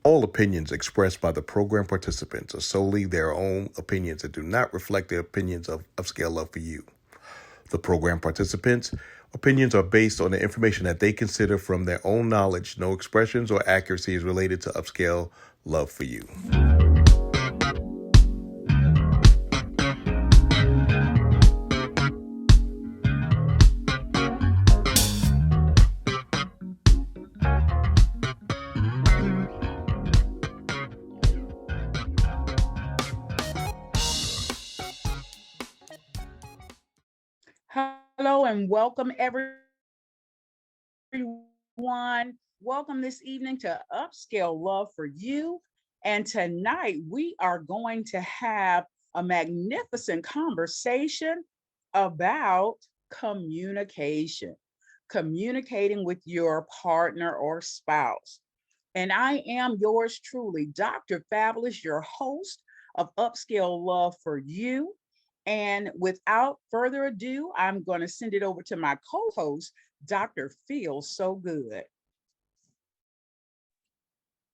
All opinions expressed by the program participants are solely their own opinions and do not reflect the opinions of Upscale Love for You. The program participants' opinions are based on the information that they consider from their own knowledge. No expressions or accuracy is related to Upscale Love for You. Hello and welcome everyone. Welcome this evening to Upscale Love for You. And tonight we are going to have a magnificent conversation about communication, communicating with your partner or spouse. And I am yours truly, Dr. Fabulous, your host of Upscale Love for You. And without further ado, I'm going to send it over to my co-host, Dr. Feel So Good.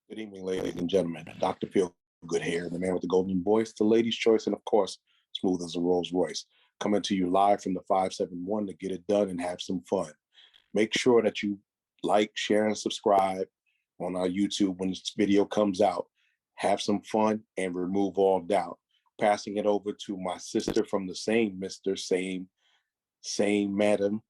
Good evening, ladies and gentlemen. Dr. Feel Good here, the man with the golden voice, the lady's choice, and of course, smooth as a Rolls Royce. Coming to you live from the 571 to get it done and have some fun. Make sure that you like, share, and subscribe on our YouTube when this video comes out. Have some fun and remove all doubt. Passing it over to my sister from the same Mr. Same Madam,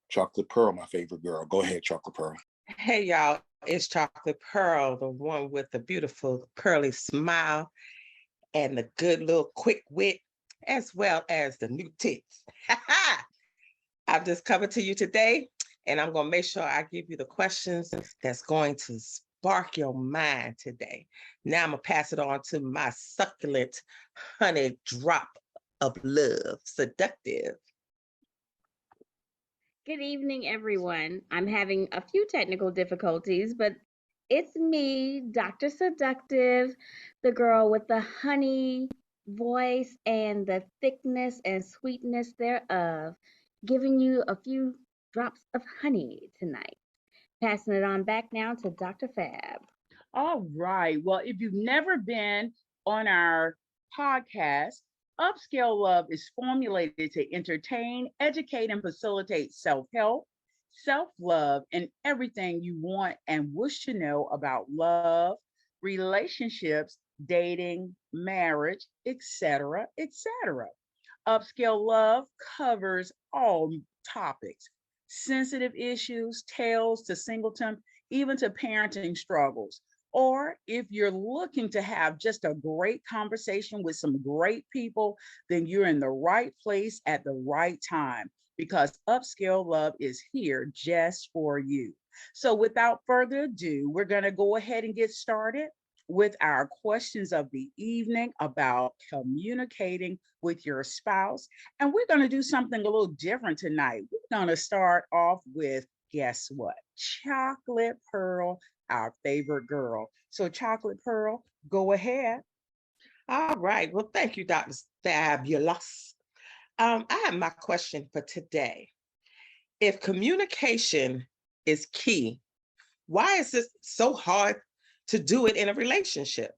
Chocolate Pearl, my favorite girl. Go ahead, Chocolate Pearl. Hey, y'all, it's Chocolate Pearl, the one with the beautiful curly smile and the good little quick wit, as well as the new tits. I'm just coming to you today, and I'm going to make sure I give you the questions that's going to spark your mind today. Now I'm going to pass it on to my succulent honey drop of love, seductive. Good evening, everyone. I'm having a few technical difficulties, but it's me, Dr. Seductive, the girl with the honey voice and the thickness and sweetness thereof, giving you a few drops of honey tonight. Passing it on back now to Dr. Fab. All right. Well, if you've never been on our podcast, Upscale Love is formulated to entertain, educate, and facilitate self-help, self-love, and everything you want and wish to know about love, relationships, dating, marriage, etc., etc. Upscale Love covers all topics, sensitive issues, tales to singleton, even to parenting struggles. Or if you're looking to have just a great conversation with some great people, then you're in the right place at the right time because Upscale Love is here just for you. So without further ado, we're going to go ahead and get started with our questions of the evening about communicating with your spouse. And we're going to do something a little different tonight. We're going to start off with, guess what? Chocolate Pearl, our favorite girl. So Chocolate Pearl, go ahead. All right. Well, thank you, Dr. Fabulous. I have my question for today. If communication is key, why is it so hard to do it in a relationship?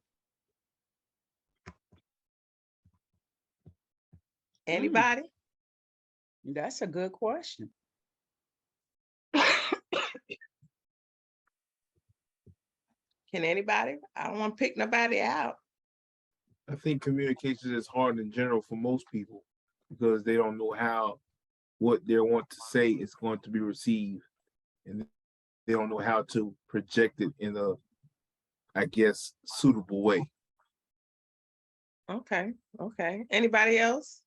Anybody? That's a good question. Can anybody? I don't want to pick nobody out. I think communication is hard in general for most people because they don't know how what they want to say is going to be received, and they don't know how to project it in a, I guess, suitable way. Okay. Anybody else?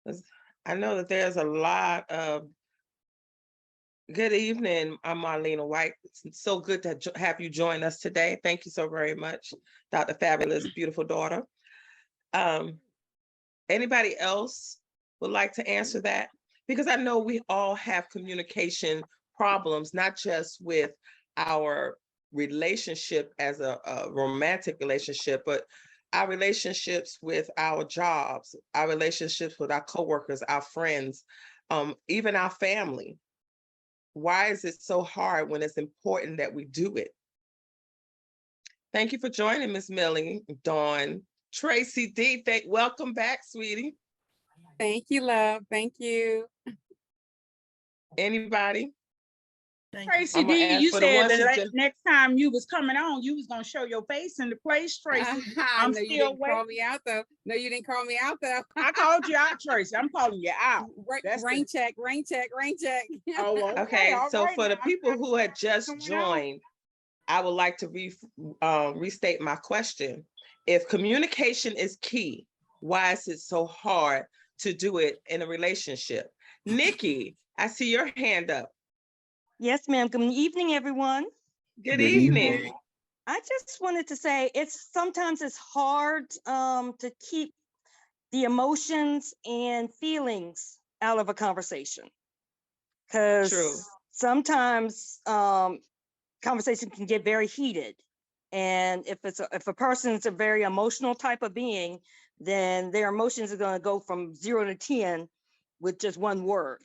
'Cause I know that there's a lot of. Good evening, I'm Marlena White. It's so good to have you join us today. Thank you so very much, Dr. Fabulous, beautiful daughter. Anybody else would like to answer that? Because I know we all have communication problems, not just with our relationship as a romantic relationship, but our relationships with our jobs, our relationships with our coworkers, our friends, even our family. Why is it so hard when it's important that we do it? Thank you for joining, Miss Millie, Dawn. Tracy D, welcome back, sweetie. Thank you, love. Thank you. Anybody? Tracy I'm gonna D, ask you for the said ones the who just next time you was coming on, you was gonna show your face in the place, Tracy. I'm No, you still didn't call waiting. me out though. No, you didn't call me out though. I called you out, Tracy. I'm calling you out. That's Rain check, rain check, rain check. Oh, okay. Okay, All so right for the now. people who had just Coming on. joined, I would like to restate my question. If communication is key, why is it so hard to do it in a relationship? Nikki, I see your hand up. Yes, ma'am. Good evening, everyone. Good evening. I just wanted to say sometimes it's hard to keep the emotions and feelings out of a conversation, True. because sometimes conversation can get very heated, and if a person is a very emotional type of being, then their emotions are going to go from 0 to 10 with just one word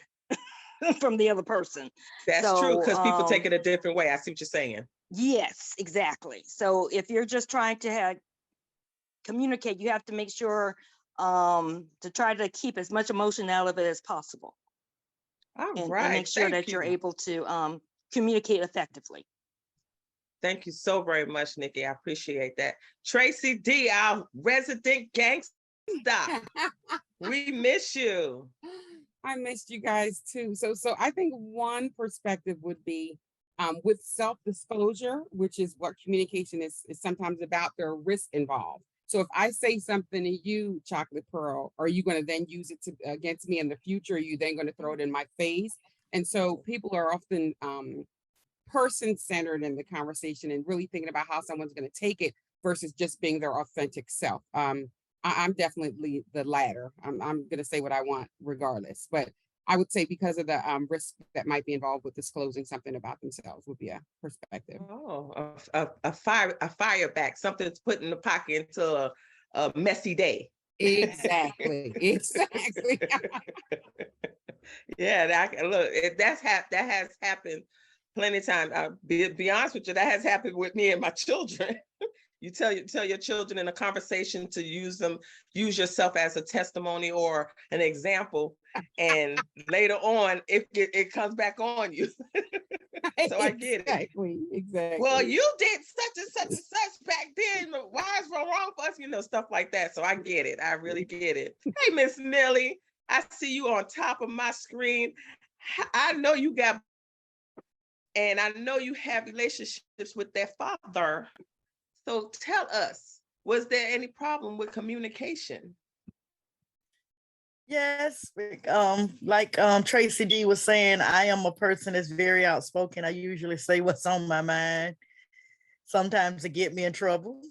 from the other person. That's true, because people take it a different way. I see what you're saying. Yes, exactly. So if you're just trying to communicate, you have to make sure to try to keep as much emotion out of it as possible. All and right. make sure that you're able to communicate effectively. Thank you so very much, Nikki. I appreciate that. Tracy D, our resident gangster. We miss you. I missed you guys too. So I think one perspective would be with self-disclosure, which is what communication is sometimes about. There are risks involved. So if I say something to you, Chocholate Pearl, are you going to then use it against me in the future? Are you then going to throw it in my face? And so people are often person-centered in the conversation and really thinking about how someone's going to take it versus just being their authentic self. I'm definitely the latter. I'm going to say what I want regardless. But I would say because of the risk that might be involved with disclosing something about themselves would be a perspective. Oh, a fire back, something that's put in the pocket until a messy day. Exactly. Exactly. Yeah, that has happened plenty of times. Be honest with you, that has happened with me and my children. You tell your children in a conversation to use yourself as a testimony or an example, and later on it comes back on you. So I get it. Exactly. Well, you did such and such back then. Why is it wrong for us? Stuff like that. So I get it. I really get it. Hey, Miss Millie, I see you on top of my screen. I know you got, and I know you have relationships with their father. So tell us, was there any problem with communication? Yes, like Tracy D was saying, I am a person that's very outspoken. I usually say what's on my mind. Sometimes it get me in trouble,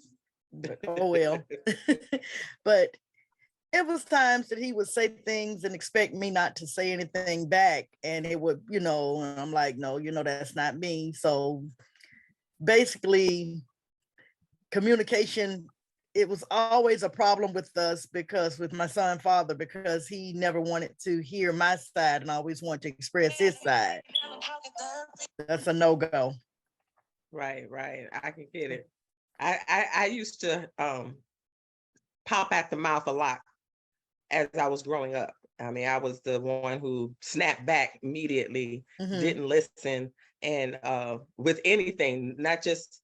but oh well. But it was times that he would say things and expect me not to say anything back, and it would, and I'm like, no, that's not me. So basically, communication, it was always a problem with us with my son father, because he never wanted to hear my side and always wanted to express his side. That's a no-go. Right. I can get it. I used to pop at the mouth a lot as I was growing up. I mean, I was the one who snapped back immediately, didn't listen, and with anything, not just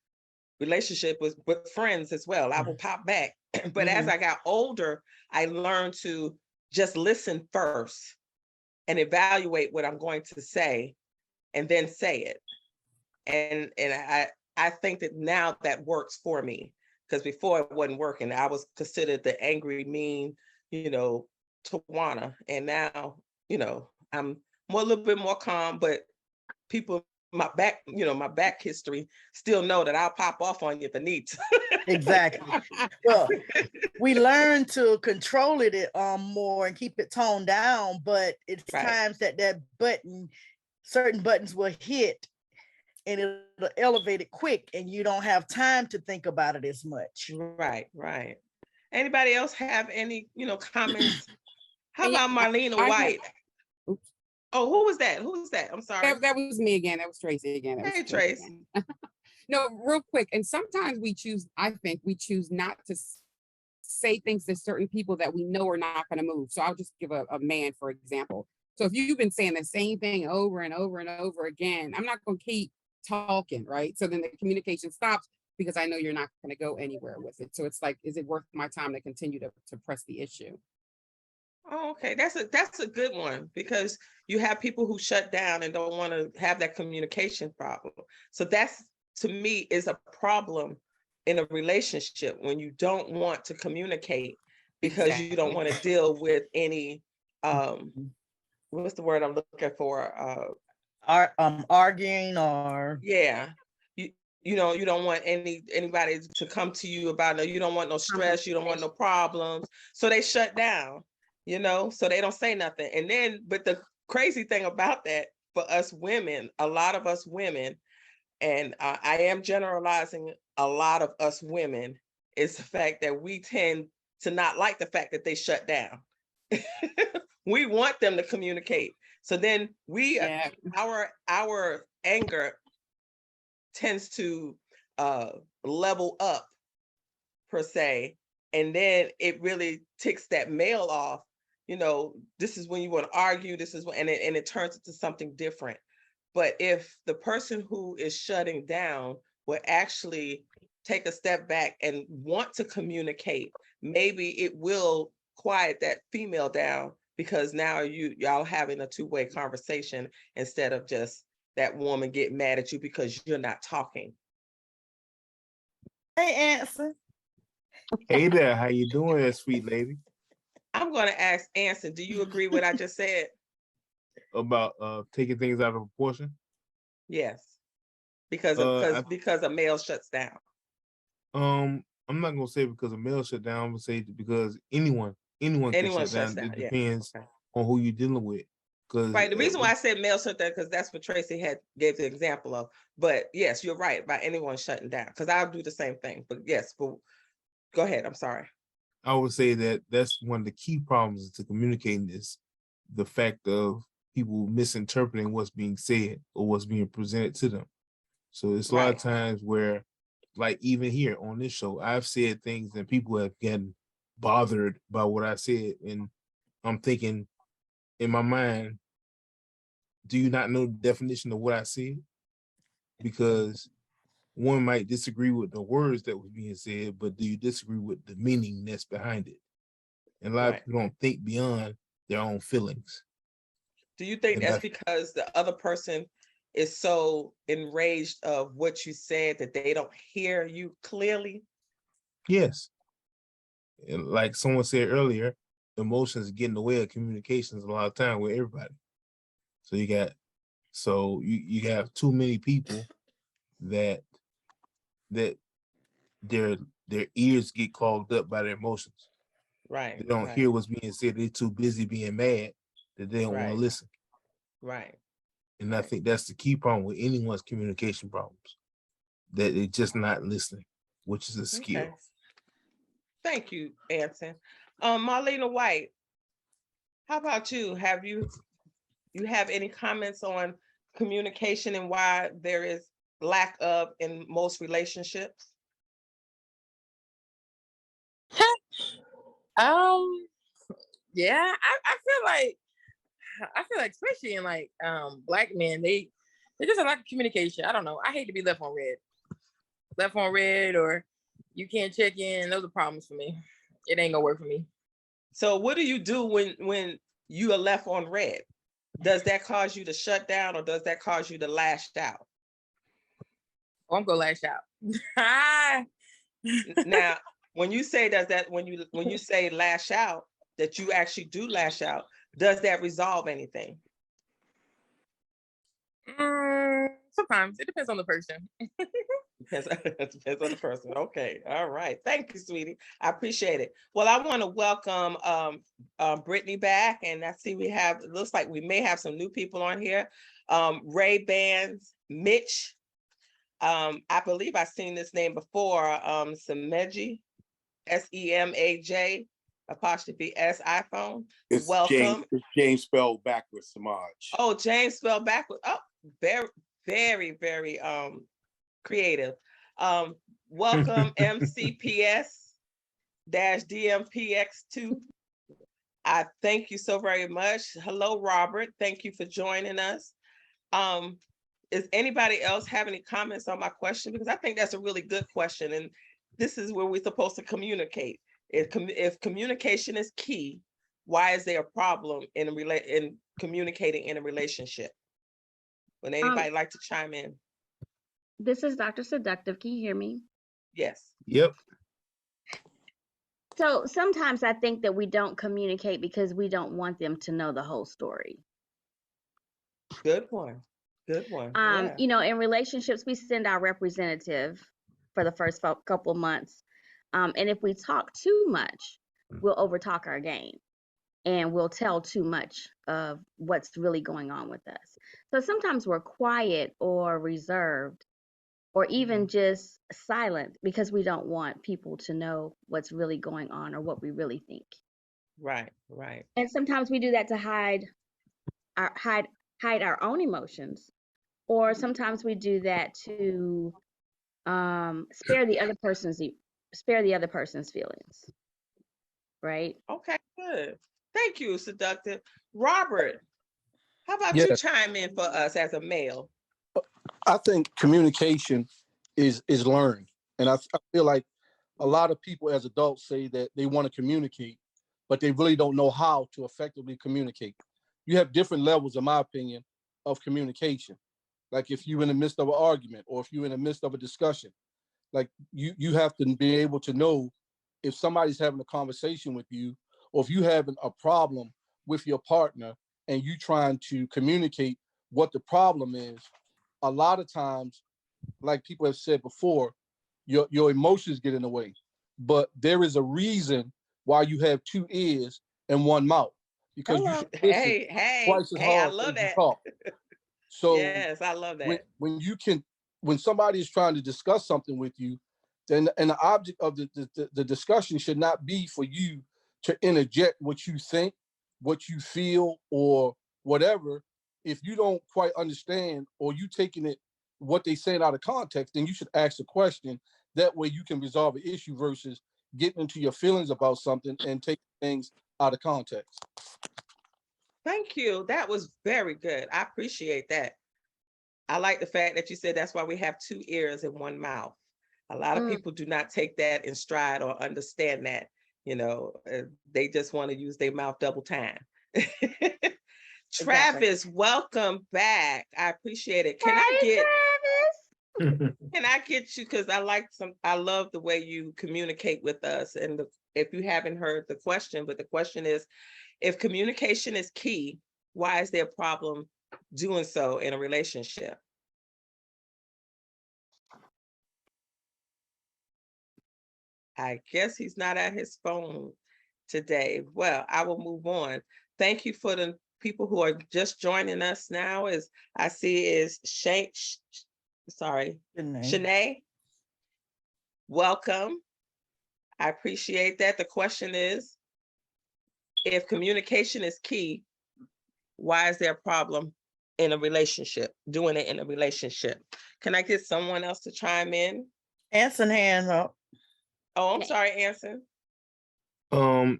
relationship with friends as well. I will pop back. But as I got older, I learned to just listen first and evaluate what I'm going to say and then say it. And I think that now that works for me, because before it wasn't working. I was considered the angry, mean, Tawana. And now, I'm a little bit more calm, but people my back history still know that I'll pop off on you if I need to. Exactly. Well, we learn to control it more and keep it toned down, but it's times that certain buttons will hit and it'll elevate it quick and you don't have time to think about it as much. Right. Anybody else have any, comments? How about Marlena White? Oh, who was that? I'm sorry. That was me again. That was Tracy again. Hey, Tracy. No, real quick. And sometimes I think we choose not to say things to certain people that we know are not going to move. So I'll just give a man, for example. So if you've been saying the same thing over and over and over again, I'm not going to keep talking, right? So then the communication stops because I know you're not going to go anywhere with it. So it's like, is it worth my time to continue to press the issue? Oh, okay, that's a good one, because you have people who shut down and don't want to have that communication problem. So that's, to me, is a problem in a relationship, when you don't want to communicate because you don't want to deal with any what's the word I'm looking for? Arguing or Yeah. You know, you don't want anybody to come to you about no, you don't want no stress, you don't want no problems. So they shut down, you know, so they don't say nothing. And then, but the crazy thing about that, for us women, a lot of us women, and I am generalizing a lot of us women, is the fact that we tend to not like the fact that they shut down. We want them to communicate. So then our anger tends to level up, per se, and then it really ticks that male off. You know, this is when you want to argue, this is when, and it turns into something different. But if the person who is shutting down would actually take a step back and want to communicate, maybe it will quiet that female down, because now y'all having a two-way conversation instead of just that woman getting mad at you because you're not talking. Hey, Anson. Hey there, how you doing, that sweet lady? I'm going to ask Anson, do you agree with what I just said? About taking things out of proportion? Yes, because a male shuts down. I'm not gonna say because a male shut down. I'm gonna say because anyone can shut down. It depends on who you're dealing with. Right. The reason why I said male shut down, because that's what Tracy gave the example of. But yes, you're right about anyone shutting down, because I'll do the same thing. But yes, but go ahead. I'm sorry. I would say that that's one of the key problems to communicating, is the fact of people misinterpreting what's being said or what's being presented to them. So it's a lot of times where, like even here on this show, I've said things and people have gotten bothered by what I said. And I'm thinking in my mind, do you not know the definition of what I said? Because one might disagree with the words that was being said, but do you disagree with the meaning that's behind it? And a lot of people don't think beyond their own feelings. Do you think that's because the other person is so enraged of what you said that they don't hear you clearly? Yes. And like someone said earlier, emotions get in the way of communications a lot of time with everybody. So you have too many people that their ears get clogged up by their emotions. Right. They don't hear what's being said. They're too busy being mad that they don't want to listen. Right. And I think that's the key problem with anyone's communication problems, that they're just not listening, which is a skill. Okay. Thank you, Anson. Marlena White, how about you? Have you have any comments on communication and why there is lack of in most relationships? Yeah, I feel like especially in like Black men, they just a lack of communication. I don't know. I hate to be left on red, or you can't check in. Those are problems for me. It ain't gonna work for me. So what do you do when you are left on red? Does that cause you to shut down, or does that cause you to lash out? Oh, I'm gonna lash out. Now, when you say when you say lash out, that you actually do lash out, does that resolve anything? Sometimes it depends on the person. Depends on the person. Okay. All right. Thank you, sweetie. I appreciate it. Well, I want to welcome Brittany back. And I see it looks like we may have some new people on here. Ray Bands, Mitch. I believe I've seen this name before. Semeji, SEMAJ, apostrophe S iPhone. It's welcome. James spelled backwards, Samaj. Oh, James spelled backwards. Oh, very, very, very creative. Welcome MCPS-DMPX2. I thank you so very much. Hello, Robert. Thank you for joining us. Is anybody else have any comments on my question? Because I think that's a really good question. And this is where we're supposed to communicate. If communication is key, why is there a problem in communicating in a relationship? Would anybody like to chime in? This is Dr. Seductive. Can you hear me? Yes. Yep. So sometimes I think that we don't communicate because we don't want them to know the whole story. Good one. Good one. Yeah. You know, in relationships, we send our representative for the first couple months. And if we talk too much, we'll overtalk our game and we'll tell too much of what's really going on with us. So sometimes we're quiet or reserved or even just silent because we don't want people to know what's really going on or what we really think. Right, right. And sometimes we do that to hide our own emotions, or sometimes we do that to spare the other person's feelings. Right? Okay, good. Thank you, Seductive. Robert, how about Yeah. you chime in for us as a male? I think communication is learned, and I feel like a lot of people as adults say that they want to communicate, but they really don't know how to effectively communicate. You have different levels, in my opinion, of communication. Like if you're in the midst of an argument or if you're in the midst of a discussion, like you have to be able to know if somebody's having a conversation with you or if you having a problem with your partner and you trying to communicate what the problem is. A lot of times, like people have said before, your emotions get in the way. But there is a reason why you have two ears and one mouth, because you should listen twice as I hard love as you that. talk. So Yes, I love that. when somebody is trying to discuss something with you, then and the object of the discussion should not be for you to interject what you think, what you feel, or whatever. If you don't quite understand or you taking it what they saying out of context, then you should ask a question. That way you can resolve an issue versus getting into your feelings about something and taking things out of context. Thank you. That was very good. I appreciate that. I like the fact that you said that's why we have two ears and one mouth. A lot of people do not take that in stride or understand that. You know, they just want to use their mouth double time. Travis, welcome back. I appreciate it. Can I get you, because I love the way you communicate with us. And if you haven't heard the question, but the question is, if communication is key, why is there a problem doing so in a relationship? I guess he's not at his phone today. Well, I will move on. Thank you for the people who are just joining us now. As I see is Shanae. Welcome. I appreciate that. The question is, if communication is key, why is there a problem in a relationship, doing it in a relationship? Can I get someone else to chime in? Anson hand up. Oh, I'm sorry, Anson. I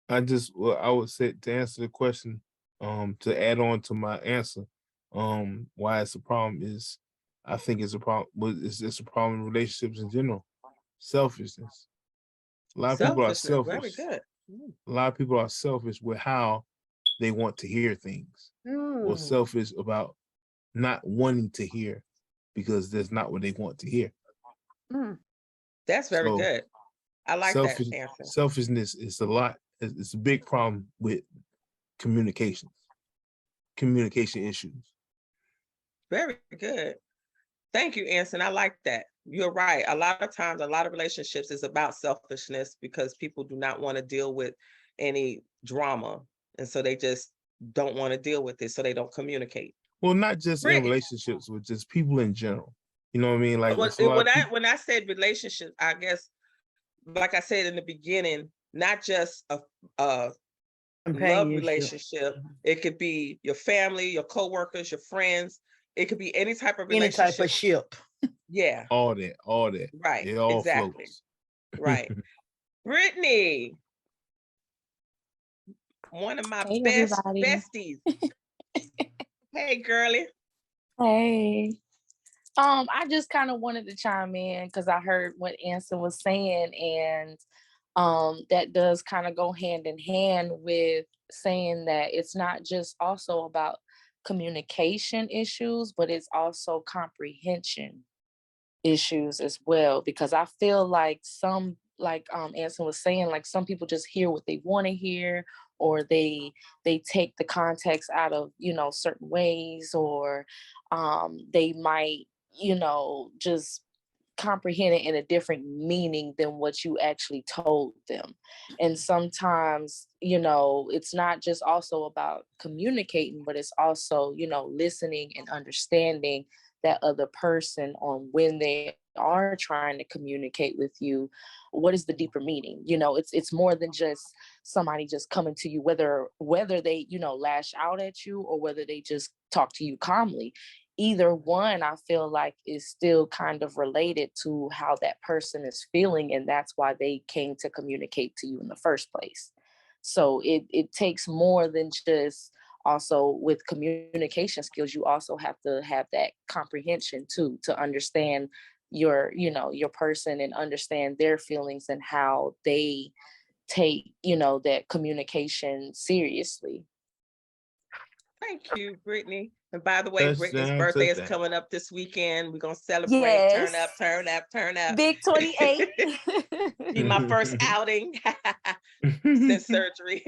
would say, to answer the question, to add on to my answer, why it's a problem is, I think it's a problem. It's a problem in relationships in general. Selfishness. A lot of people are selfish. Very good. A lot of people are selfish with how they want to hear things, or selfish about not wanting to hear because that's not what they want to hear. That's very good. I like that answer. Selfishness is it's a big problem with communication issues. Very good. Thank you, Anson. I like that. You're right. A lot of times, a lot of relationships is about selfishness because people do not want to deal with any drama. And so they just don't want to deal with it. So they don't communicate. Well, not just in relationships, but just people in general. You know what I mean? Like when I said relationships, I guess, like I said in the beginning, not just a love relationship. It could be your family, your coworkers, your friends. It could be any type of relationship. Any type of ship. Yeah, All that. right. It all Exactly. floats. Right. Brittany, one of my Hey best everybody. besties. Hey, girly. Hey. I just kind of wanted to chime in because I heard what Anson was saying, and that does kind of go hand in hand with saying that it's not just also about communication issues, but it's also comprehension issues as well, because I feel like some, like Anson was saying, like some people just hear what they want to hear, or they take the context out of, you know, certain ways, or they might, you know, just comprehend it in a different meaning than what you actually told them. And sometimes, you know, it's not just also about communicating, but it's also, you know, listening and understanding that other person on when they are trying to communicate with you, what is the deeper meaning. You know, it's more than just somebody just coming to you, whether they, you know, lash out at you or whether they just talk to you calmly. Either one, I feel like, is still kind of related to how that person is feeling, and that's why they came to communicate to you in the first place. So it takes more than just, also with communication skills, you also have to have that comprehension too, to understand your, you know, your person and understand their feelings and how they take, you know, that communication seriously. Thank you, Brittany. And by the way, Brittany's Touchdown, birthday is touchdown. coming up this weekend. We're gonna celebrate. Turn Yes. up, turn up, turn up. Big 28. Be my first outing since surgery.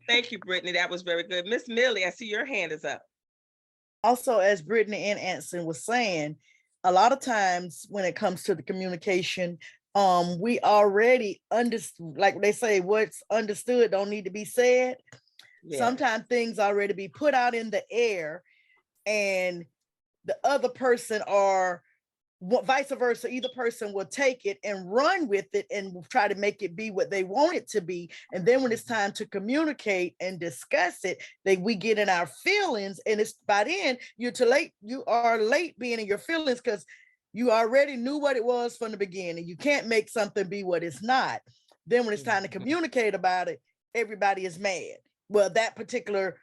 Thank you, Brittany. That was very good. Miss Millie, I see your hand is up. Also, as Brittany and Anson was saying, a lot of times when it comes to the communication, we already like they say, what's understood don't need to be said. Yeah. Sometimes things already be put out in the air, and the other person, or vice versa, either person will take it and run with it and try to make it be what they want it to be. And then when it's time to communicate and discuss it, we get in our feelings, and it's by then you are late being in your feelings, because you already knew what it was from the beginning. You can't make something be what it's not. Then when it's time to communicate about it, everybody is mad. Well, that particular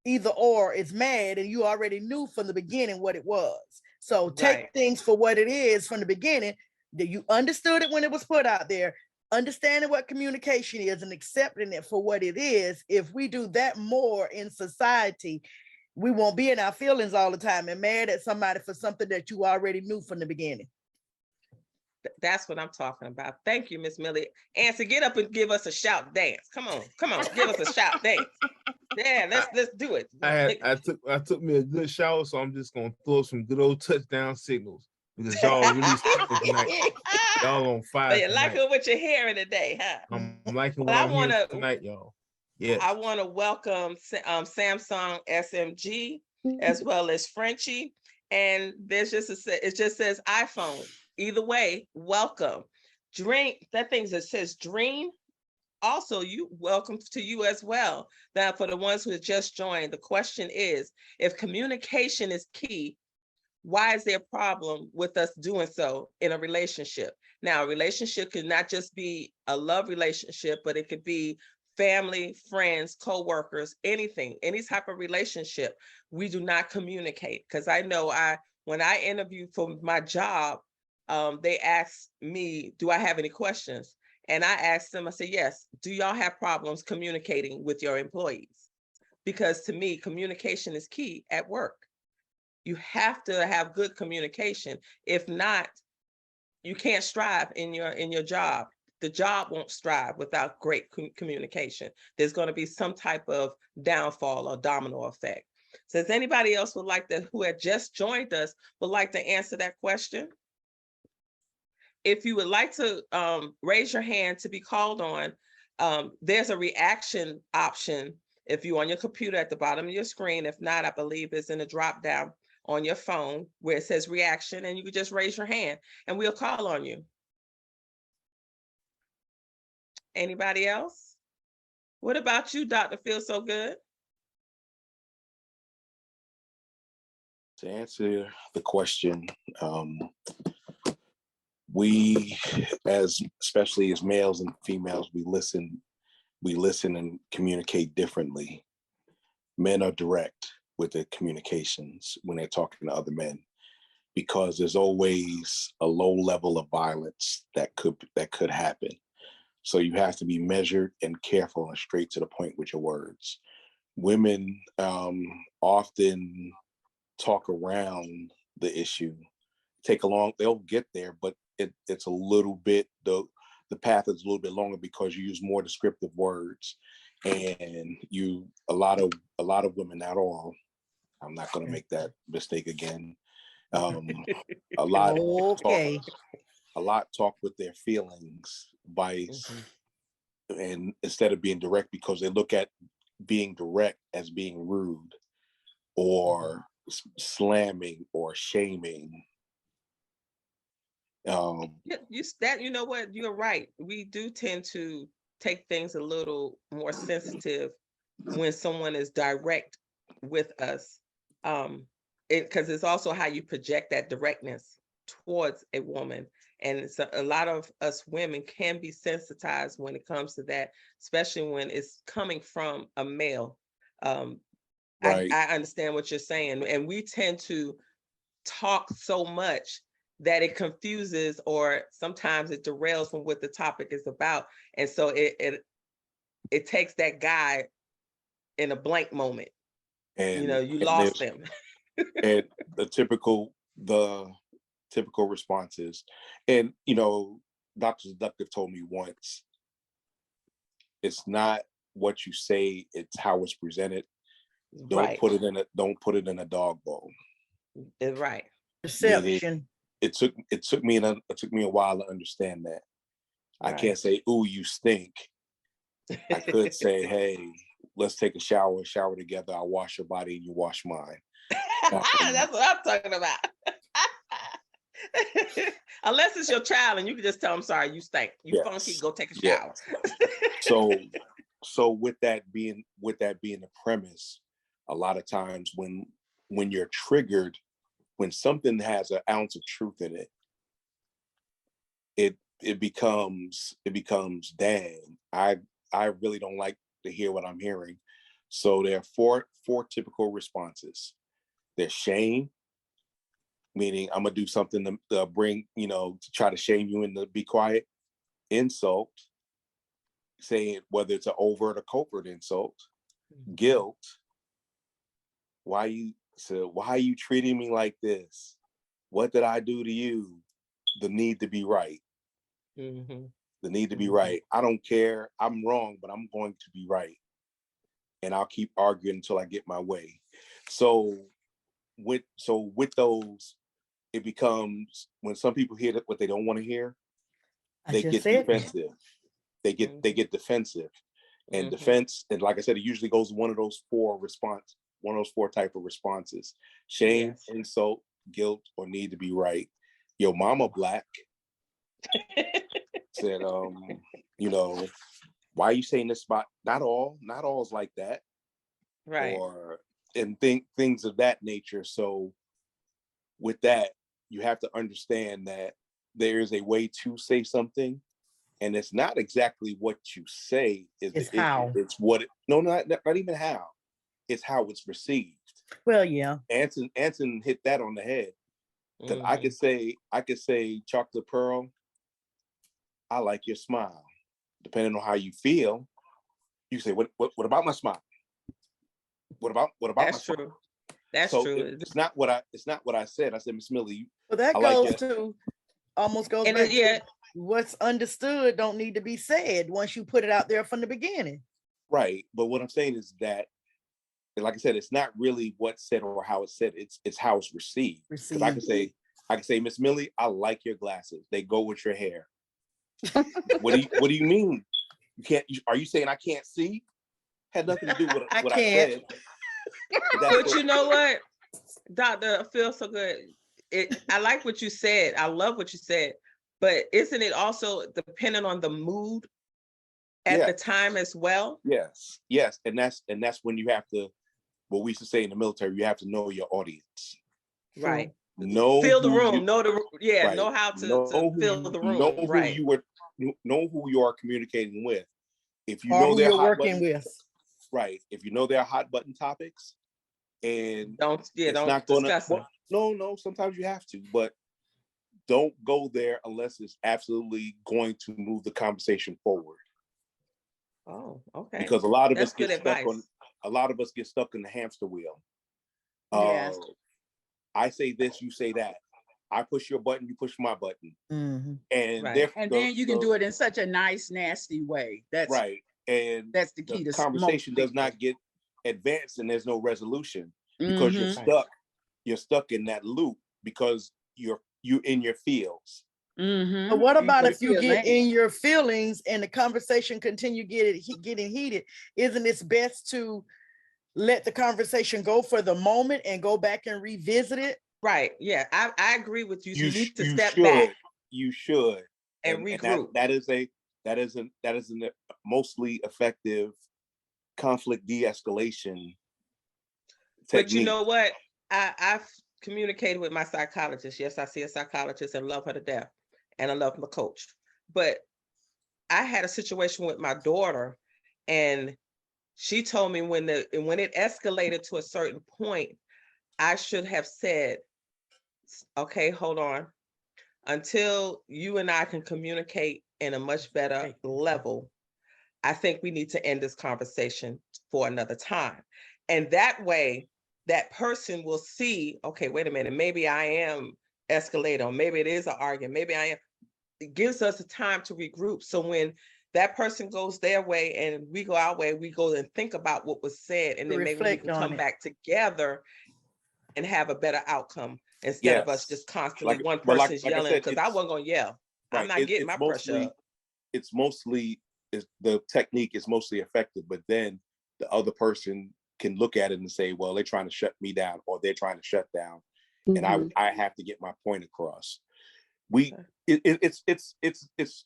either or is mad, and you already knew from the beginning what it was. So take things for what it is from the beginning, that you understood it when it was put out there, understanding what communication is and accepting it for what it is. If we do that more in society, we won't be in our feelings all the time and mad at somebody for something that you already knew from the beginning. That's what I'm talking about. Thank you, Miss Millie. Anson, get up and give us a shout dance. Come on, give us a shout dance. Yeah, let's do it. I took me a good shower, so I'm just gonna throw some good old touchdown signals, because y'all really started tonight. Y'all on fire. So you liking what you're hearing today, huh? I'm liking what I'm hearing tonight, y'all. Yes. I want to welcome Samsung SMG as well as Frenchie, and it just says iPhone. Either way, welcome. Dream, that thing that says dream. Also, you welcome to you as well. Now, for the ones who have just joined, the question is, if communication is key, why is there a problem with us doing so in a relationship? Now, a relationship can not just be a love relationship, but it could be family, friends, co-workers, anything, any type of relationship. We do not communicate, because I know when I interviewed for my job, they asked me, do I have any questions? And I asked them, I said, yes, do y'all have problems communicating with your employees? Because to me, communication is key at work. You have to have good communication. If not, you can't strive in your job. The job won't strive without great communication. There's going to be some type of downfall or domino effect. So does anybody else who had just joined us would like to answer that question? If you would like to raise your hand to be called on, there's a reaction option if you're on your computer at the bottom of your screen. If not, I believe it's in the drop down on your phone where it says reaction, and you can just raise your hand and we'll call on you. Anybody else? What about you, Dr. Feel So Good? To answer the question, we, especially as males and females, we listen and communicate differently. Men are direct with their communications when they're talking to other men, because there's always a low level of violence that could happen. So you have to be measured and careful and straight to the point with your words. Women often talk around the issue, they'll get there, but it's a little bit, the path is a little bit longer because you use more descriptive words, and a lot of women, not all, I'm not going to make that mistake again. A lot Okay. talk with their feelings and instead of being direct, because they look at being direct as being rude or slamming or shaming. You know what, you're right. We do tend to take things a little more sensitive when someone is direct with us, because it's also how you project that directness towards a woman. And so a lot of us women can be sensitized when it comes to that, especially when it's coming from a male. Right. I understand what you're saying, and we tend to talk so much that it confuses, or sometimes it derails from what the topic is about, and so it takes that guy in a blank moment. And you lost him. And the typical responses, and Dr. Seductive told me once, it's not what you say, it's how it's presented. Don't put it in a dog bowl. Right. Perception. It took me a while to understand that. I can't say, "Ooh, you stink." I could say, "Hey, let's take a shower together. I'll wash your body and you wash mine." That's what I'm talking about. Unless it's your child and you can just tell them, "Sorry, you stink. You funky. Go take a shower." So with that being the premise, a lot of times when you're triggered, when something has an ounce of truth in it, it becomes, dang, I really don't like to hear what I'm hearing. So there are four typical responses. There's shame, meaning I'm gonna do something to bring, to try to shame you and to be quiet. Insult, saying whether it's an overt or covert insult. Guilt, why are you treating me like this? What did I do to you? The need to be right. The need to be right. I don't care. I'm wrong, but I'm going to be right. And I'll keep arguing until I get my way. So with those, it becomes, when some people hear what they don't want to hear, they get defensive. They get defensive. And defense, and like I said, it usually goes one of those four type of responses: shame, insult, guilt, or need to be right. Yo, mama black said, why are you saying this about not all is like that, right? And things of that nature. So with that, you have to understand that there is a way to say something, and it's not exactly what you say is it's the how issue. It's what not even how. It's how it's received. Well, yeah. Anson hit that on the head. Because I could say, Chocolate Pearl, I like your smile. Depending on how you feel, you say, what about my smile? What about That's my smile? true. That's so true. It's not what I said. I said, Miss Millie. Well, that goes to almost goes back to what's understood don't need to be said once you put it out there from the beginning. Right. But what I'm saying is that, like I said, it's not really what's said or how it's said. It's how it's received. Because I can say, Miss Millie, I like your glasses. They go with your hair. What do you mean? You can't? Are you saying I can't see? Had nothing to do with what I said. But you know what, Doctor, I feel so good. I like what you said. I love what you said. But isn't it also dependent on the mood at the time as well? Yes. And that's when you have to, what we used to say in the military, you have to know your audience. Right. Know Fill the who room. you Know the yeah. right. Know how to Know who fill the room. Right. know who you are communicating with. If you Or know who their you're hot working button, with. right? If you know their hot button topics, and don't it's not discuss gonna. Well, no. Sometimes you have to, but don't go there unless it's absolutely going to move the conversation forward. Oh, okay. Because a lot of That's us get good stuck advice. in the hamster wheel. Yes. I say this, you say that. I push your button, you push my button, and Right. And then you can do it in such a nice, nasty way. That's right. And that's the key to conversation does not get advanced, and there's no resolution because you're stuck in that loop because you in your feels. But what about if you get in your feelings and the conversation continue getting heated? Isn't it best to let the conversation go for the moment and go back and revisit it? Right. Yeah, I agree with you. So you need to step back. You should and regroup. And that is a mostly effective conflict de-escalation technique. But you know what? I've communicated with my psychologist. Yes, I see a psychologist and love her to death. And I love my coach. But I had a situation with my daughter, and she told me when it escalated to a certain point, I should have said, okay, hold on. Until you and I can communicate in a much better level, I think we need to end this conversation for another time. And that way, that person will see, okay, wait a minute, maybe I am escalating, or maybe it is an argument, maybe I am. It gives us a time to regroup. So when that person goes their way and we go our way, we go and think about what was said, and then maybe we can come back together and have a better outcome instead of us just constantly one person's yelling, because I wasn't going to yell. Right. I'm not getting my pressure up. The technique is mostly effective, but then the other person can look at it and say, well, they're trying to shut me down, or they're trying to shut down, and I have to get my point across. It's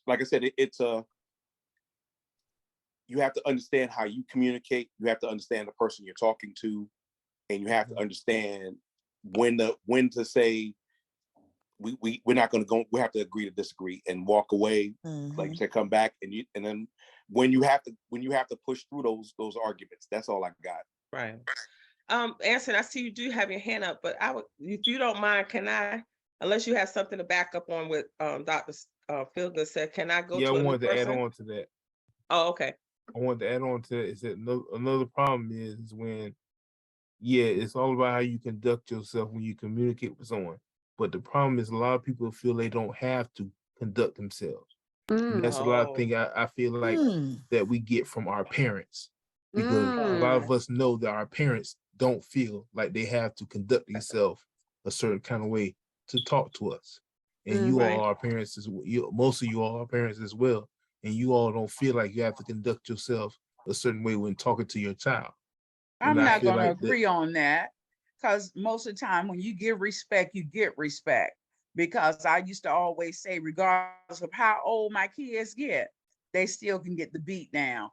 like I said, you have to understand how you communicate. You have to understand the person you're talking to, and you have to understand when to say we're not going to go. We have to agree to disagree and walk away. Like you said, come back, and then when you have to push through those arguments. That's all I got. Right. Anson, I see you do have your hand up, but if you don't mind, can I, unless you have something to back up on what Dr. Fielding said, can I go to I wanted to add on to that. Oh, okay. I wanted to add on to it is that another problem is when, it's all about how you conduct yourself when you communicate with someone. But the problem is a lot of people feel they don't have to conduct themselves. And that's a lot of things I feel like that we get from our parents. Because a lot of us know that our parents don't feel like they have to conduct themselves a certain kind of way to talk to us. And you all are parents most of you all are parents as well. And you all don't feel like you have to conduct yourself a certain way when talking to your child. I'm not going to agree on that, because most of the time when you give respect, you get respect. Because I used to always say, regardless of how old my kids get, they still can get the beat down,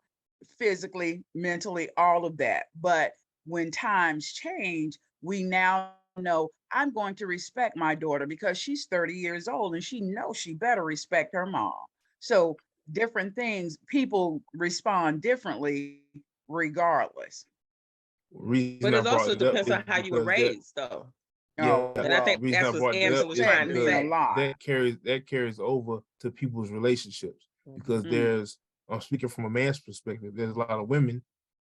physically, mentally, all of that. But when times change, we now know I'm going to respect my daughter because she's 30 years old and she knows she better respect her mom. So different things, people respond differently regardless. But it also depends on how you were raised, though. And I think that's what Anson was trying to say. That carries over to people's relationships, because I'm speaking from a man's perspective. There's a lot of women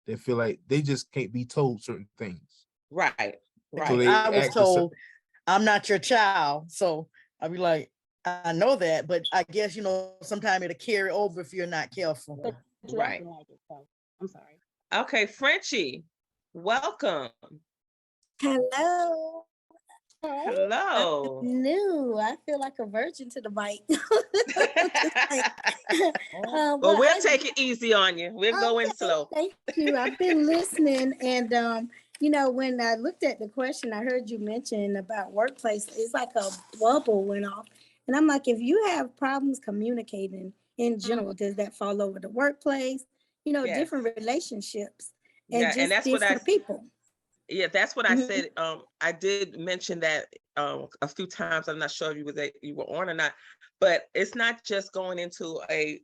that feel like they just can't be told certain things. Right. So I was told, I'm not your child. So I'll be like, I know that, but I guess, sometimes it'll carry over if you're not careful. Right. I'm sorry. Okay, Frenchie, welcome. Hello. Hello. I'm new. I feel like a virgin to the mic. Well, we'll take it easy on you. We'll go in slow. Thank you. I've been listening, and when I looked at the question, I heard you mention about workplace. It's like a bubble went off, and I'm like, if you have problems communicating in general, does that fall over the workplace? Different relationships and just that's different people. Yeah, that's what I Mhm. said. I did mention that a few times. I'm not sure if you were on or not, but it's not just going into a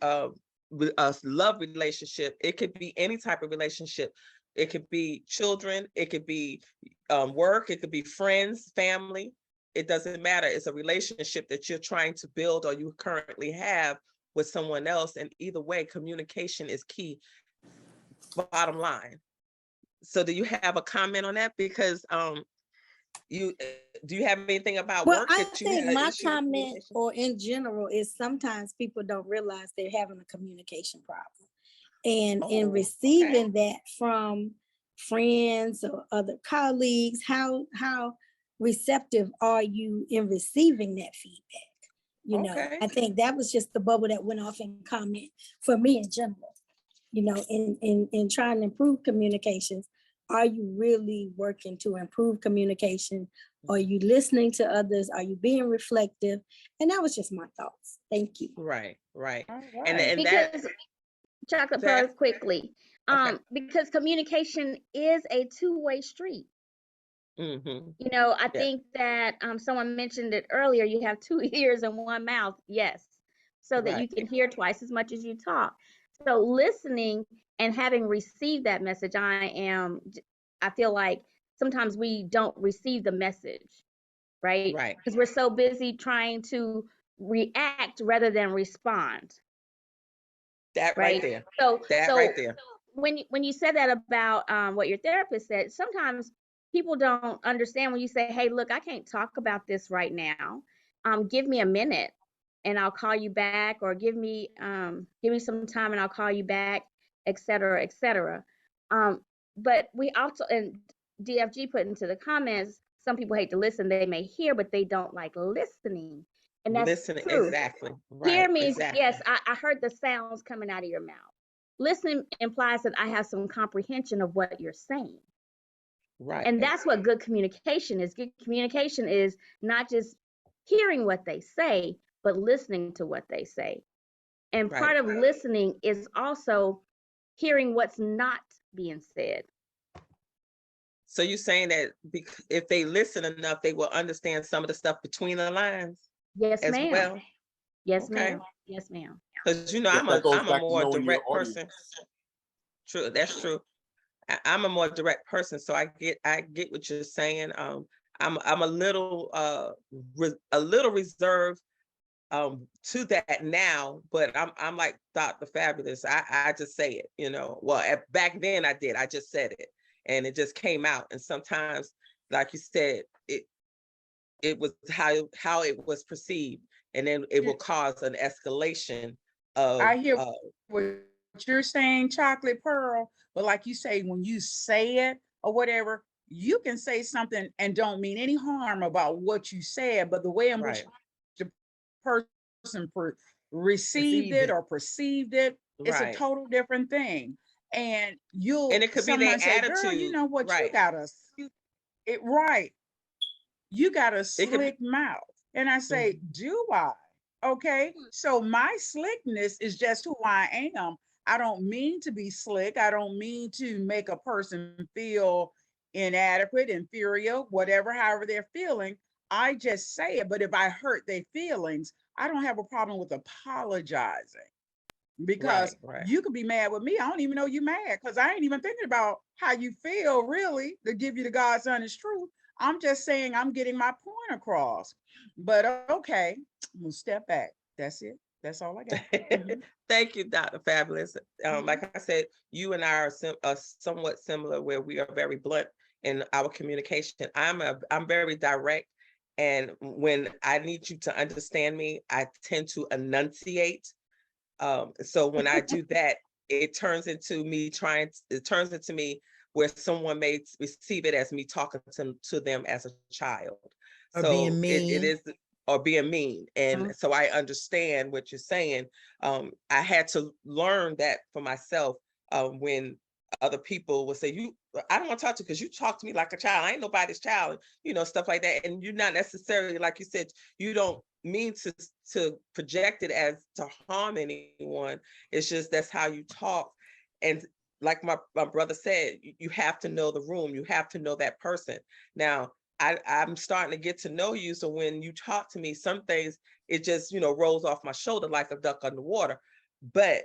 love relationship. It could be any type of relationship. It could be children. It could be work. It could be friends, family. It doesn't matter. It's a relationship that you're trying to build or you currently have with someone else. And either way, communication is key. Bottom line. So do you have a comment on that? Because you do you have anything about Well, work I that you think had an my issue with comment, communication? or in general, is sometimes people don't realize they're having a communication problem. And in Oh, okay. receiving that from friends or other colleagues, how receptive are you in receiving that feedback? You know, Okay. I think that was just the bubble that went off in comment for me in general. You know, in trying to improve communications, are you really working to improve communication? Are you listening to others? Are you being reflective? And that was just my thoughts. Thank you. Right, right. All And right. that Because Chocolate Pearl, that quickly, okay. because communication is a two-way street. Mm-hmm. You know, I Yeah, think that someone mentioned it earlier. You have two ears and one mouth, yes, so that right. you can hear twice as much as you talk. So listening and having received that message, I feel like sometimes we don't receive the message, right? Right. Because we're so busy trying to react rather than respond, That right right? there. So, That right so there. when you said that about what your therapist said, sometimes people don't understand when you say, "Hey, look, I can't talk about this right now. Give me a minute, and I'll call you back, or give me some time, and I'll call you back, et cetera, et cetera." But we also, and DFG put into the comments, some people hate to listen; they may hear, but they don't like listening, and that's Listening. true. Exactly. Hear Right. means, Exactly. yes, I heard the sounds coming out of your mouth. Listening implies that I have some comprehension of what you're saying. Right. And that's what good communication is. Good communication is not just hearing what they say, but listening to what they say. And Right. part of listening is also hearing what's not being said. So you're saying that if they listen enough, they will understand some of the stuff between the lines Yes, as ma'am. well. Yes, Okay. ma'am. Yes, ma'am. Because Guess that goes I'm a back to more knowing your direct audience. person. True, that's true. I'm a more direct person, so I get what you're saying. I'm a little a little reserved to that now, but I'm like Dr. Fabulous. I just say it, you know. Well, back then I did. I just said it, and it just came out. And sometimes, like you said, it was how it was perceived, and then it will cause an escalation of I hear what you're saying, Chocolate Pearl, but like you say, when you say it or whatever, you can say something and don't mean any harm about what you said, but the way in which right. the person received Received it it. or perceived it, it's a Right. total different thing. And And you'll it could be their someone say, "Girl, you attitude. know what? You Right. got it right. You got a It could be. slick mouth." And I say, Mhm. "Do I?" Okay. So my slickness is just who I am. I don't mean to be slick. I don't mean to make a person feel inadequate, inferior, whatever, however they're feeling. I just say it. But if I hurt their feelings, I don't have a problem with apologizing, because Right. Right. you could be mad with me. I don't even know you mad, because I ain't even thinking about how you feel, really, to give you the God's honest truth. I'm just saying I'm getting my point across. But okay, I'm gonna step back. That's it. That's all I got. Mhm. Thank you, Dr. Fabulous. Mhm. Like I said, you and I are somewhat similar, where we are very blunt in our communication. I'm very direct, and when I need you to understand me, I tend to enunciate. So when I do that, it turns into me where someone may receive it as me talking to them as a child. Or So being it mean. is, or being mean. And Mhm. so I understand what you're saying. I had to learn that for myself when other people will say, I don't want to talk to you because you talk to me like a child. I ain't nobody's child, you know, stuff like that. And you're not necessarily, like you said, you don't mean to project it as to harm anyone. It's just that's how you talk. And like my brother said, you have to know the room, you have to know that person. Now, I'm starting to get to know you. So when you talk to me, some things it just, rolls off my shoulder like a duck underwater. But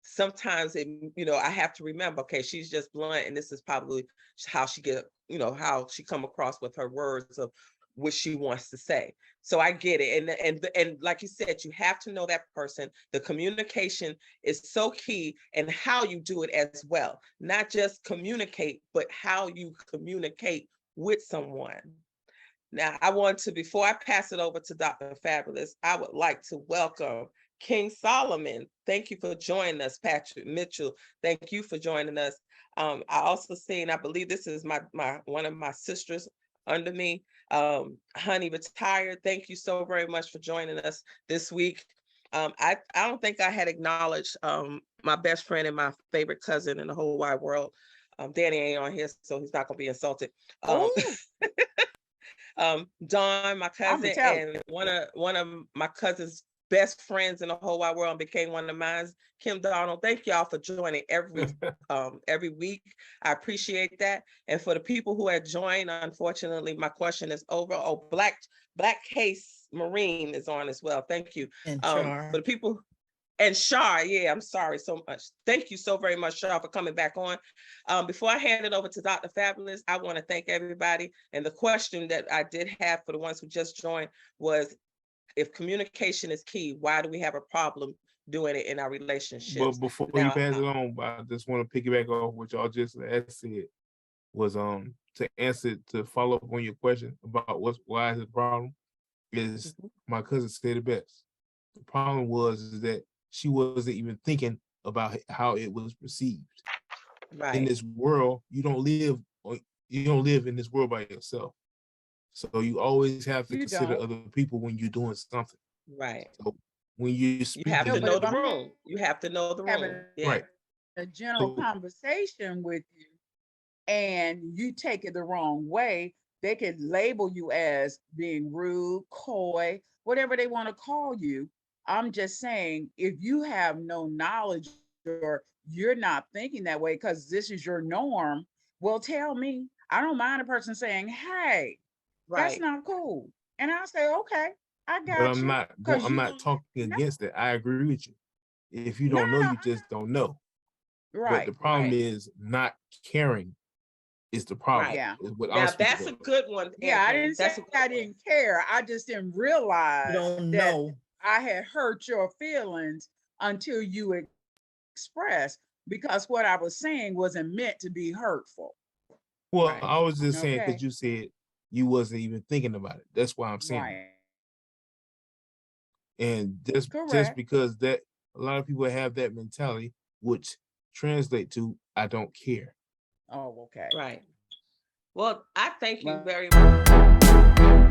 sometimes I have to remember, okay, she's just blunt, and this is probably how she how she come across with her words of what she wants to say. So I get it. And like you said, you have to know that person. The communication is so key, and how you do it as well. Not just communicate, but how you communicate with someone. Now, I want to, before I pass it over to Dr. Fabulous, I would like to welcome King Solomon. Thank you for joining us. Patrick Mitchell, thank you for joining us. I also seen, I believe this is my one of my sisters under me, Honey Retired. Thank you so very much for joining us this week. I don't think I had acknowledged my best friend and my favorite cousin in the whole wide world. Danny ain't on here, so he's not gonna be insulted. Dawn, my cousin, and one of my cousin's best friends in the whole wide world, and became one of mine, Kim Donald. Thank y'all for joining every week. I appreciate that. And for the people who had joined, unfortunately, my question is over. Oh, Black Case Marine is on as well. Thank you. And For the people. And Shar, yeah, I'm sorry so much. Thank you so very much, Shar, for coming back on. Before I hand it over to Dr. Fabulous, I want to thank everybody. And the question that I did have for the ones who just joined was, if communication is key, why do we have a problem doing it in our relationships? But before you pass it on, I just want to piggyback off what y'all just said, was to follow up on your question about why is it a problem, is my cousin said it best. The problem is that she wasn't even thinking about how it was perceived. Right. In this world, you don't live in this world by yourself. So you always have to consider other people when you're doing something. Right. So when you speak, you have to know the room. You have to know the room. Right. A general conversation with you, and you take it the wrong way, they could label you as being rude, coy, whatever they want to call you. I'm just saying, if you have no knowledge or you're not thinking that way because this is your norm, well, tell me. I don't mind a person saying, hey, that's not cool. And I'll say, okay, I got but you. I'm not talking against it. I agree with you. If you don't know, you just don't know. Right. But the problem is not caring is the problem. Yeah. Is what now that's a good one. Yeah, I didn't say I didn't care. I just didn't realize that I had hurt your feelings until you expressed, because what I was saying wasn't meant to be hurtful. Well, I was just saying, because you said you wasn't even thinking about it. That's why I'm saying. Right. And just because that a lot of people have that mentality, which translate to I don't care. Oh, okay. Right. Well, I thank you very much.